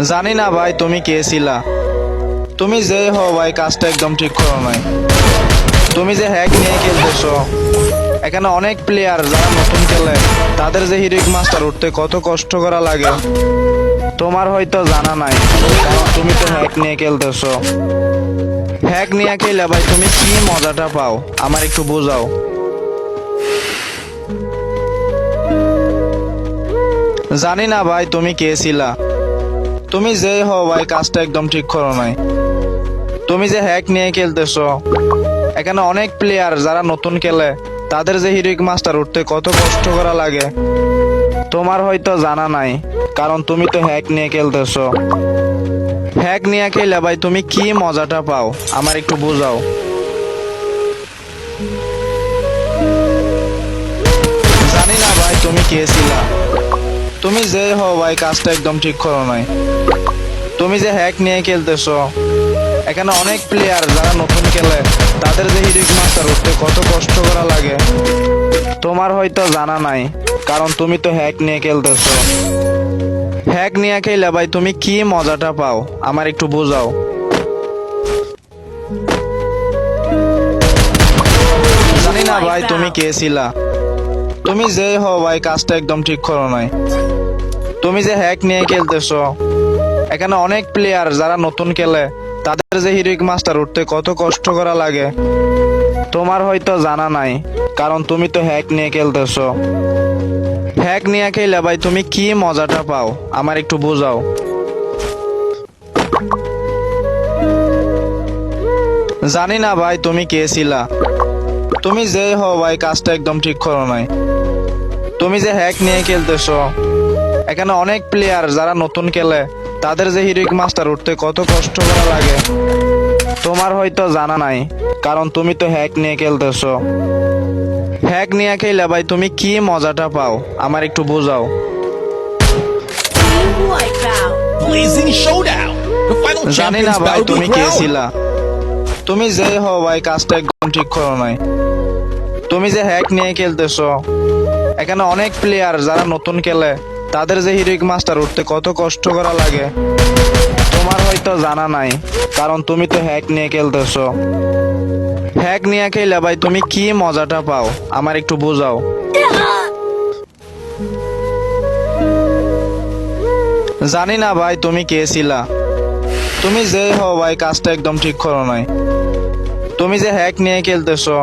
জানি না ভাই তুমি কে ছিলা। তুমি যে হও ভাই, কাজটা একদম ঠিক করো নাই। তুমি যে হ্যাক নিয়ে খেলতেছো, এখানে অনেক প্লেয়ার যারা নতুন খেলে তাদের যে হিরোইক মাস্টার উঠতে কত কষ্ট করা লাগে তোমার হয়তো জানা নাই, কারণ তুমি তো হ্যাক নিয়ে খেলতেছো। হ্যাক নিয়ে খেলে ভাই তুমি কি মজাটা পাও আমার একটু বোঝাও। জানি না ভাই তুমি কে ছিলা। তুমি যে হও ভাই, কাজটা একদম ঠিক করো নাই। তুমি যে হ্যাক নিয়ে খেলতেছো, এখানে অনেক প্লেয়ার যারা নতুন খেলে তাদের যে হিরোইক মাস্টার উঠতে কত কষ্ট করা লাগে তোমার হয়তো জানা নাই, কারণ তুমি তো হ্যাক নিয়ে খেলতেছো। হ্যাক নিয়ে খেলে ভাই তুমি কি মজাটা পাও আমার একটু বোঝাও। জানি না ভাই তুমি কে ছিলা। তুমি যে হও ভাই, কাজটা একদম ঠিক করো নাই। তুমি যে হ্যাক নিয়ে খেলতেছো, এখানে অনেক প্লেয়ার যারা নতুন খেলে তাদের যে হিরোইক মাস্টার উঠতে কত কষ্ট করা লাগে তোমার হয়তো জানা নাই, কারণ তুমি তো হ্যাক নিয়ে খেলতেছো। হ্যাক নিয়ে খেলে ভাই তুমি কি মজাটা পাও আমার একটু বোঝাও। জানি না ভাই তুমি কে ছিলা। তুমি যে হও ভাই, কাজটা একদম ঠিক করো নাই। তুমি যে হ্যাক নিয়ে খেলতেছো, এখানে অনেক প্লেয়ার যারা নতুন খেলে তাদের যে হিরোইক মাস্টার উঠতে কত কষ্ট করা লাগে তোমার হয়তো জানা নাই, কারণ তুমি তো হ্যাক নিয়ে খেলতেছো। হ্যাক নিয়ে খেলে ভাই তুমি কি মজাটা পাও আমার একটু বোঝাও। জানি না ভাই তুমি কে ছিলা। তুমি যে হও ভাই, কাজটা একদম ঠিক করো নাই। তুমি যে হ্যাক নিয়ে খেলতেছো, এখানে অনেক প্লেয়ার যারা নতুন খেলে তাদের যে হিরোইক মাস্টার উঠতে কত কষ্ট করা লাগে তোমার হয়তো জানা নাই, কারণ তুমি তো হ্যাক নিয়ে খেলতেছো। হ্যাক নিয়ে খেলে ভাই তুমি কি মজাটা পাও আমার একটু বোঝাও। Blazing Showdown. The final জানি না champions ভাই battle তুমি be কে crowned. ছিলা। তুমি যে হও ভাই, কাজটা একদম ঠিক করো নাই। তুমি যে হ্যাক নিয়ে খেলতেছো, এখানে অনেক প্লেয়ার যারা নতুন খেলে তাদের যে হিরোইক মাস্টার উঠতে কত কষ্ট করা লাগে তোমার হয়তো জানা নাই, কারণ তুমি তো হ্যাক নিয়ে খেলতেছো। হ্যাক নিয়ে খেলে ভাই তুমি কি মজাটা পাও আমার একটু বোঝাও। জানি না ভাই তুমি কে ছিলা। তুমি যে হও ভাই, কাজটা একদম ঠিক করো নাই। তুমি যে হ্যাক নিয়ে খেলতেছো,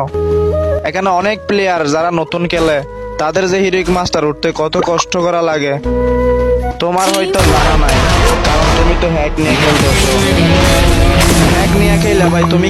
এখানে অনেক প্লেয়ার যারা নতুন খেলে তাদের যে হিরোইক মাস্টার উঠতে কত কষ্ট করা লাগে তোমার হয়তো জানা নাই, কারণ তুমি তো হ্যাক নিয়ে খেলতেছো। হ্যাক নিয়ে খেলে ভাই তুমি